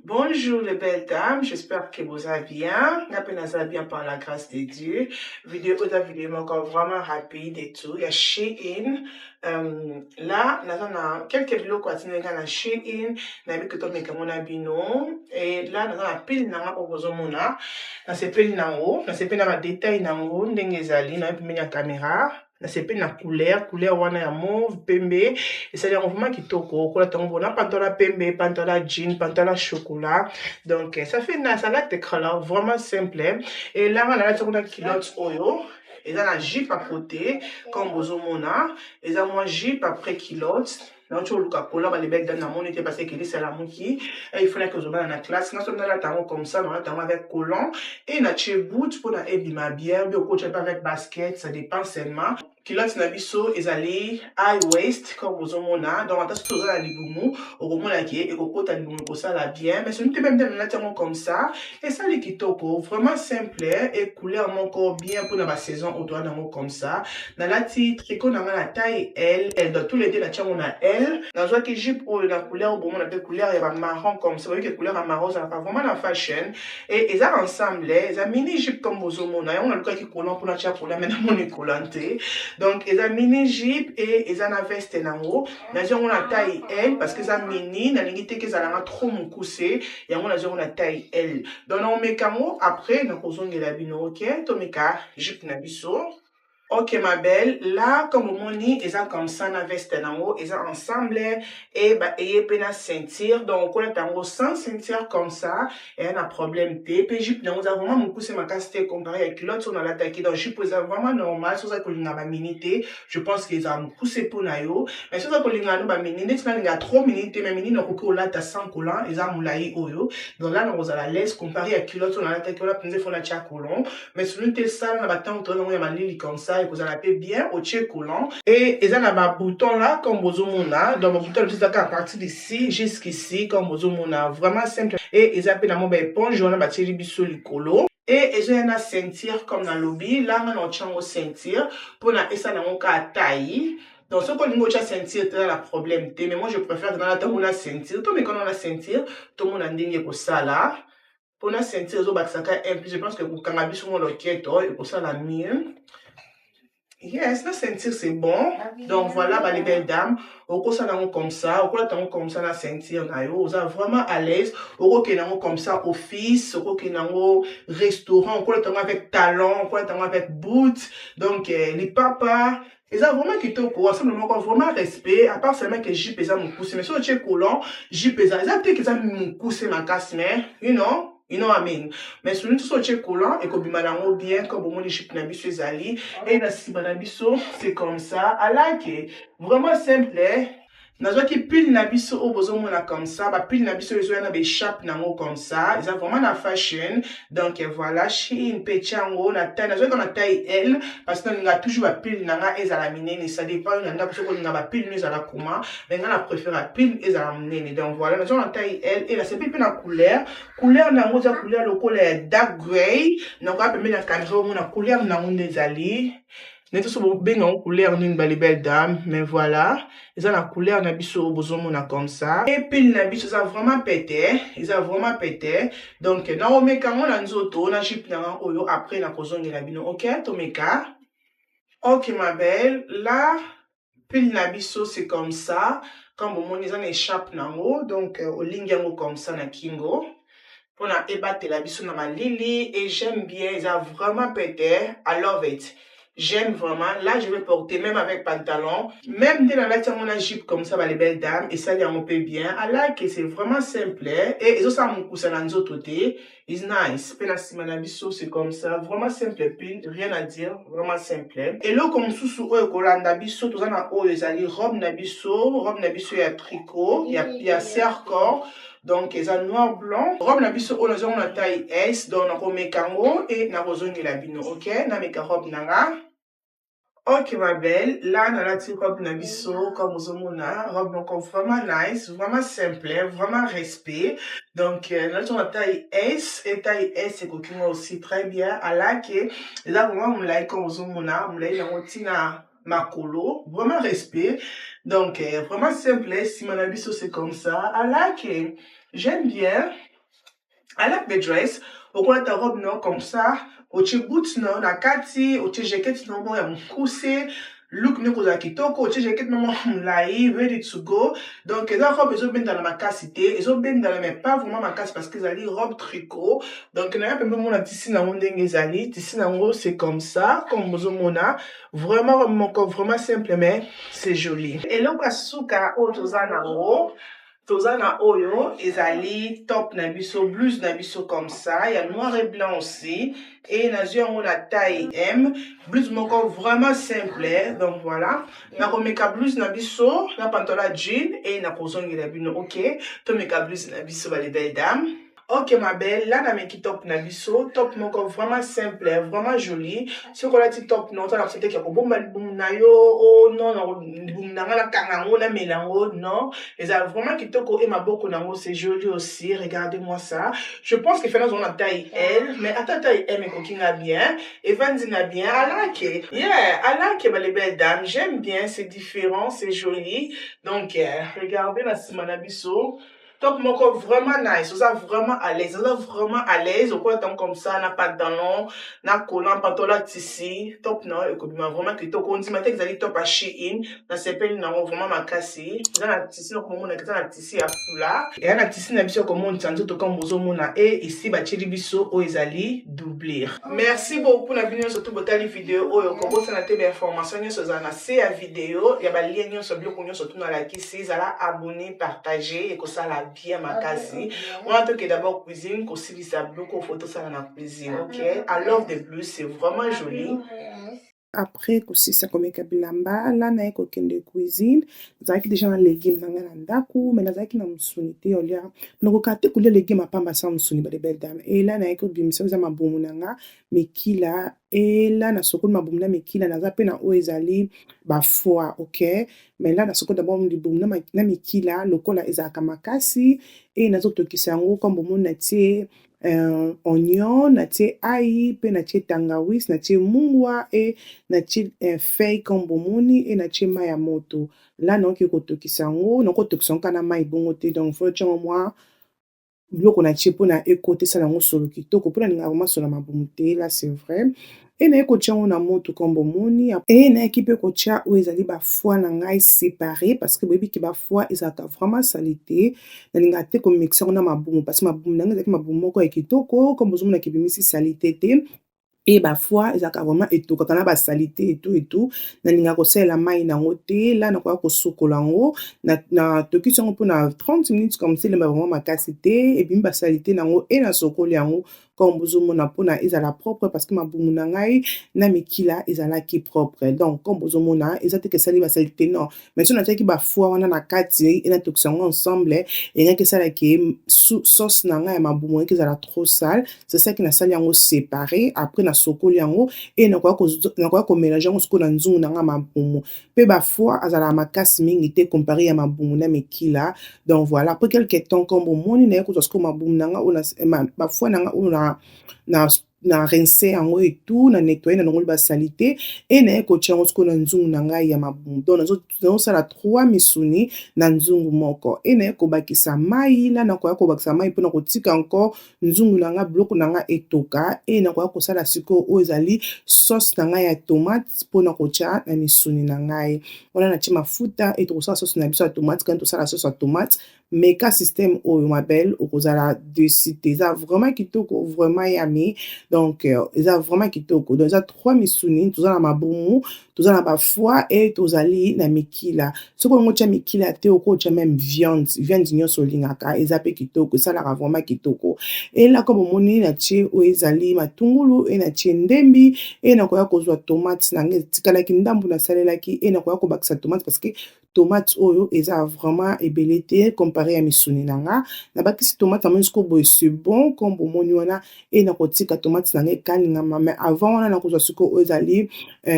Bonjour les belles dames, j'espère que vous allez bien. Vous allez bien par la grâce de Dieu. Vidéo encore vraiment rapide et tout. Il y a Shein. Là, nous avons quelques vidéos qui sont dans Shein. Nous avons que tout mon abino. Et là, nous avons pile dans la opposomona. Nous avons pile dans haut. Nous avons pile dans la détail dans haut. Nous avons pile dans caméra. Na sepe na couleur wana ya mauve pembe et vraiment kitoko kola tango na pantalon pembe pantalon jean pantalon chocolat donc ça fait na salade de couleur vraiment simple et là on a la culotte oyo et là la jupe à côté comme bozomona et là moi jupe après culotte. Donc, tu as couleur les belles dans mon était parce que c'est la mouki il fallait que je mette dans la classe non seulement là tango comme ça non tango avec collant et na boot pour na ebima bien bien coach pas avec basket ça dépend seulement culotte na biso ezali high waist comme bozomona donc attention tous la libumu okomona ki et kokota libumu ko ça la bien mais celui même dans la tango comme ça et ça les kitoko vraiment simple et couleur encore bien pour la saison au doigt nango comme ça dans la tricot na la taille L dans tous les deux la tango na L dans soit que jupe ou la couleur bon on a des couleurs et marron comme ça vous voyez que couleur marron ça pas vraiment la fashion et ils ont ensemble ils ont mini jupe comme bozomona on a le cas qui collant pour la tia pour la mettre mon collante donc ils ont mini jupe et ils ont la veste en haut nous on a taille L parce que ça mini na limite que ça la trop mon coussé et on a taille L donc on met camo après na kozonga la bino OK to meka jupe na biso. Ok ma belle, là comme on dit, ils ont comme ça na veste en haut, ils ont ensemble et bah et pena ceinture donc on est en haut sans ceinture comme ça et on a problème t puis jupe nous avons vraiment mon cousin ma casse comparé avec l'autre on a l'attaqué donc jupe c'est vraiment normal sur ça que l'on a minité je pense qu'ils ont poussé pour nayo mais sur ça que l'on a ba minité c'est il y a trop minité mais minité donc on là ta sans collant ils ont moulai oyo donc là on a la laisse comparé avec l'autre on a l'attaqué on a pensé faut la tia collant mais sur une telle salle on a battant on a malili comme ça et vous en avez bien au tché collant et ils ont un bouton là comme bozomona donc le bouton c'est à partir d'ici jusqu'ici comme bozomona vraiment simple et ils appellent mon éponge on a battu biso likolo et ils ont une ceinture comme dans le lobby là on a une ceinture pour na esa na mon ka taille. Donc, ce qu'on a ceinture, c'est un problème. Mais moi, je préfère dans la table, on a ceinture. Tout le monde a ceinture, tout le monde a dit que ça là. Pour la ceinture, je pense que pour cannabis, on a et pour ça la mienne. Yes, la ceinture c'est bon. Donc voilà, bah, les belles dames, au cours ça comme ça, au cours comme ça la ceinture, vous êtes vraiment à l'aise. Au cours comme ça office, au cours restaurant, au cours avec talon, au cours avec boot. Donc les papas. Ils ont vraiment quitté au courant, simplement vraiment respect, à part seulement que j'y pèse mon pouce. Mais si tu es collant, j'y pèse. Ils ont peut-être qu'ils ont mon pouce ma casse, mais, you know what I mean. Mais si tu es collant et que tu bien, comme au moins les chips nabiso ezali, et la sibanabiso, c'est comme ça. À la que, vraiment simple, Nazo qui pile nabiso au bozomona comme ça, bah pile nabiso les oya des chape nango comme ça, ils ont vraiment la fashion. Donc voilà, chez une pechango na taille, nazo qu'on a taille L parce que on a toujours la pile nanga et la minene, ça dépend on a parce qu'on a la pile nous à la comment, mais on a préféré la pile et la minene. Donc voilà, nazo on a taille L et là c'est plus la couleur nango za couleur le colère dark gray, donc on peut mettre la caméra on a couleur nango des alliés. N'est pas so bien en couleur d'une belle dame, mais voilà. Ils ont la couleur na biso bozomona comme ça. Et puis na biso ça vraiment pété, ils ont vraiment pété. Donc na on met quand on a nzoto, na jupe na oyo après na kozonga la bino. OK, Tomeka. OK ma belle, là puis na biso c'est comme ça. Comme au moins ils ont échappe nango, donc au lingango comme ça na kingo. Pour na ebate la biso na malili et j'aime bien, ils ont vraiment pété. I love it. J'aime vraiment. Là, je vais porter même avec pantalon. Même dès la on a jupe comme ça, les belles dames. Et ça, il y a un peu bien. I like it. C'est vraiment simple. Et ils ont ça, mon coussin, dans les autres côtés. It's nice. Penasimanamiso, c'est comme ça. Vraiment simple. Puis, rien à dire. Vraiment simple. Et là, comme sous Kolanda biso, tout ça, na haut, ils allaient robe nabiso. Robe nabiso, il y a tricot. Il y a serre-corps. Donc, ils ont noir blanc. Robe nabiso, on a taille S. Donc, on a mis kango. Et on a besoin de la bino. OK? On a mis robe nanga. Ok ma belle, là dans la petite robe nabiso comme vous avez robe encore vraiment nice, vraiment simple, vraiment respect. Donc là on a taille S et taille S c'est coquine aussi très bien. À la que là vraiment on like comme vous avez on like dans tina makolo, vraiment respect. Donc, vraiment simple, si mon abisso c'est comme ça. I like it. J'aime bien. I like the dress. Okola ta robe non comme ça. Ochi boots non na kati. Ochi jacket non mo ya mukuse. Look ne koza kitoko. Ochi jacket non mo mlai. Ready to go. Donc, eza robe ezo ben dans la makasité. Ezo ben dans la mais pas vraiment makasi parce que ezali robe tricot. Donc, na ya pembe mona tisi na ndenge ezali. Tisi na c'est comme ça. Comme bozo mona. Vraiment, mon corps vraiment simple mais c'est joli. Et là, kasuka otozana o. Tozana oyo, ezali top na biso, blouse na biso comme ça. Il y a noir et blanc aussi. Et nazu yango na taille M. Blouse moko vraiment simple. Donc voilà. Na komeka blouse na biso, na pantalon jean et na kozongi na bino. Ok. To meka blouse na biso ba les belles dames. Ok ma belle, là na meki top na biso, top moko vraiment simple, vraiment joli. Si on a dit top non, ça l'accepter qu'il y a bon album na yo, oh non non, album na la kangango na melango, non. Les a vraiment qui toko et ma boko nango, c'est joli aussi. Regardez-moi ça. Je pense que finalement on a taille L, mais à ta taille M et coquine bien, et Vandy n'a bien. I like it. Yeah, I like it, les belles dames. J'aime bien, c'est différent, c'est joli. Donc regardez la Simana Bisso. Donc, mon corps vraiment nice, vous êtes vraiment à l'aise, vous êtes vraiment à l'aise, au quoi comme ça, n'a pas de talon, n'a collant, pantalon tissu, top non, et comme vraiment que top, on dit maintenant que vous allez top à Shein, dans ces pays, n'a vraiment ma cassé, vous avez un tissu, comme on a que un tissu à foulard, et un tissu n'a bien comme on tient tout comme vous mona, et ici, bah, tchili biso, o ezali, doubler. Merci beaucoup, n'a bien surtout pour telle vidéo, o, comme vous avez des informations, sur la vidéo, il y a des liens sur le blog, surtout dans la question, vous allez abonner, partager, et que ça la bien makasi. On a que d'abord cuisine, qu'aussi ça beaucoup photos ça dans la cuisine, ok? I love the blue, c'est vraiment joli. Après kosisa komeka bilamba la na ekokende cuisine nazalaki déjà na légume na nga na ndako me nazalaki na mosuni te olia nakoka te kolia légume apamba sa mosuni ba de belle dame e la na ekobimisa eza mabomu na nga mekila e la na sokoli mabomu na mekila naza pe na oyo ezali bafoi ok me la na sokoli d'abord libomu na mekila lokola ezalaka makasi e nazotokisa yango kombo moni na tie oignon, natie ail, pe natie tangawizi, natie mungwa e natie feuille comme bomoni e natie mai ya moto. Là naoki kotokisa yango, nakotokisa yango kana mai bongo te donc faut tiango mwa biloko natie mpona ekotesala yango solo kitoko mpona ningaka komasolo mabomu te là c'est vrai. E naye kotia yango na moto comme bomoni e nayaki mpe kotia oyo ezali bafoi na ngai séparé parce que boyebi ke bafoi ezalaka vraiment sali te nalingaka te komixa yango na mabomu parce que mabomu na ngai ezalaki mabomu moko ya kitoko comme bozomonaka ebimisi salite te e bafoi ezalaka vraiment etokaka na basalite etu nalingaka kosalela mai nango te la nakoya kosokola yango natokisi yango mpona 30 minutes comme ça elemba vraiment makasi te ebimi basalite nango e nasokoli yango comme bozomona mpona ezala propre parce que mabomu na ngai na mikila ezalaki propre donc comme bozomona eza te kesali basalite non mais so natiaki bafoi wana na kati e natokisa yango ensemble engaki esalaki sauce na ngai ya mabomu engaki ezala trop sale c'est ça ki nasali yango séparé après nasokoli yango e nakoya komélange yango sikoyo na nzungu na ngai mabomu mpe bafoi azalaka makasi mingi te comparé ya mabomu na mikila donc voilà après quelque temps comme bomoni naye kozwa sikoyo mabomu na ngai bafoi na ngai oyo na rince yango etu na nettoyer na nongoli basalite e naye kotia yango sikoyo na nzungu na ngai ya mabomu donc nazosala 3 misuni na nzungu moko e naye kobakisa mai la nakoya kobakisa mai mpona kotika encore nzungu na ngai biloko na ngai etoka e nakoya kosala sikoyo oyo ezali sauce na ngai ya tomate mpona kotia na misuni na ngai wana natie mafuta e tokosala sauce na biso ya tomate kandi tosala sauce ya tomate meka système oyo ma belle okozala desite eza vraiment kitoko vraiment yami donc eza vraiment kitoko donc eza 3 misuni toza na mabomu toza na bafoi e tozali na mikila soki olingo tia mikila te okotia même viande nyonso olingaka eza mpe kitoko esalaka vraiment kitoko e laka bomoni natie oyo ezali matungulu e natie ndembi e nakoya kozwa tomate na ngai etikalaki ndambu nasalelaki e nakoya kobakisa tomate parce que tomate oyo eza vraiment ebele te comparé ya misuni na nga nabakisi tomate amoni sikoyo boye c'est bon comme bomoni wana e nakotika tomate na ngai ekalingama mais avant wana nakozwa sikoyo oyo ezali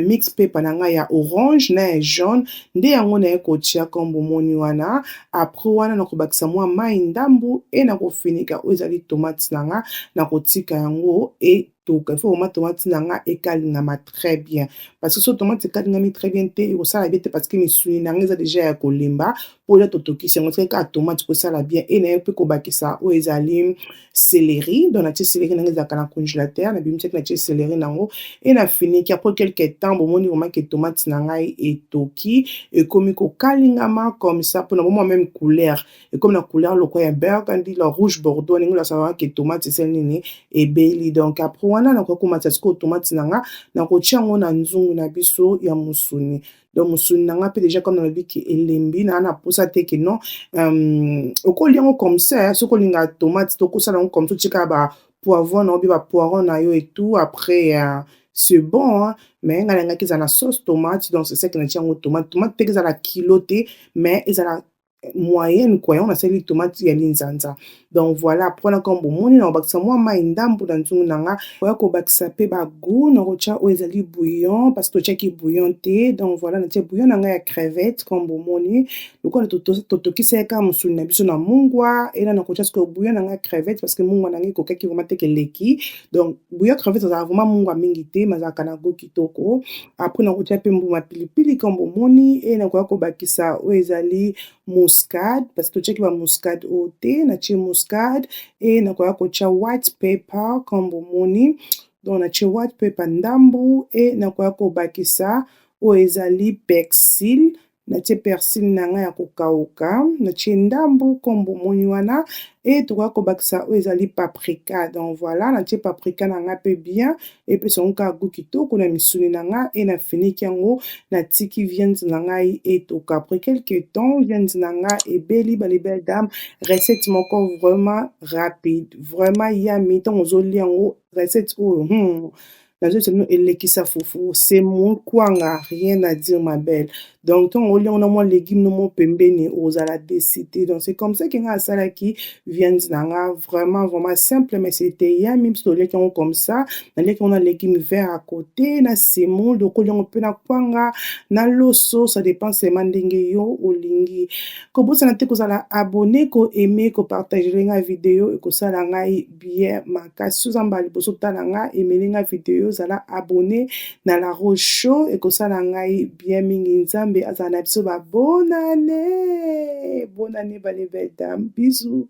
mix pepa na ngai ya orange na ya jaune nde yango naye kotia comme bomoni wana après wana nakobakisa mwa mai ndambu e nakofinika oyo ezali tomate na nga nakotika yango e kitoko. Il faut vraiment tomate na nga ekalingama très bien. Parce que so tomate ekalingami très bien te, ekosala bien te parce que misuni na nga eza déjà ya kolemba mpo olia totokisi yango soki kaka tomate ekosala bien e na ye mpe kobakisa oyo ezali céleri. Donc natie céleri na nga ezalaka na congélateur, nabimisiaki natie céleri nango e na finiki après quelque temps bomoni vraiment ke tomate na ngai etoki ekomi kokalingama comme ça mpona bomwa même couleur ekomi na couleur lokola ya burgundy la rouge bordeaux ndenge olasaka ke tomate esali nini ebeli. Donc après wana nakoki komatisa sikoyo tomate na nga nakotia yango na nzungu na biso ya mosuni. Donc mosuni na nga mpe déjà comme nalobi ke elembi na na posa te ke non okolia yango comme ça soki olingaka tomate tokosala yango comme ça otika ba poivron na obi ba poiron na yo et tout après c'est bon hein? Mais ngai nalingaki ezala na sauce tomate donc c'est ça ke natia yango tomate tomate mpe ezala kilo te mais ezala moyenne quoi yango nasali tomate ya linzanza. Donc voilà mpona nkombo bomoni na kobakisa mwa mai ndambu na nzungu na nga oya kobakisa mpe bagout nakotia oyo ezali bouillon parce que totiaki bouillon te. Donc voilà natia bouillon na ngai ya crevette nkombo bomoni lokola totokisa ye kaka mosuni na biso na mungwa ena nakotia sikoyo bouillon na ngai ya crevette parce que mungwa na ngai ekokaki vraiment te keleki. Donc bouillon crevette ezalaka vraiment mungwa mingi te mais ezalaka na goût kitoko. Après nakotia mpe mbuma pilipili nkombo bomoni e nakoya kobakisa oyo ezali muscade parce que totiaki ba muscade oyo te natie muscade e nakoya kotia white pepper nkombo bomoni. Donc natie white pepper ndambu e nakoya kobakisa oyo ezali persil natie persil na ngai ya kokauka natie ndambu nkombo bomoni wana e tokoya kobakisa oyo ezali paprika. Donc voilà natie paprika na ngai mpe bien epesa yango kaka goût kitoko na misuni na nga e na finiki yango natiki viande na ngai etoka. Après quelque temps viande na nga ebeli balibelle dame recette moko vraiment rapide vraiment yami ntango ozolia yango recette oyo nazoyebisa bino elekisa fufu c'est mon kwanga rien à dire ma belle. Donc ntango olia yango na mwa légume no mwa pembeni ozala décidé. Donc c'est comme ça ke ngai asalaki viande na nga vraiment vraiment simple mais c'était yami mpe toliaki yango comme ça naliaki yango na légume vert à côté na semoule okolia yango mpe na kwanga na loso ça dépend seulement ndenge yo olingi. Kobosana te kozala abonné koaime kopartagele ngai video ekosala ngai bien makasi soki oza mbala liboso tala ngai emeli ngai video ozala abonné na la Rose Show ekosala ngai bien mingi. Nzambe azala na biso ba bonne année balibelle dame bisous.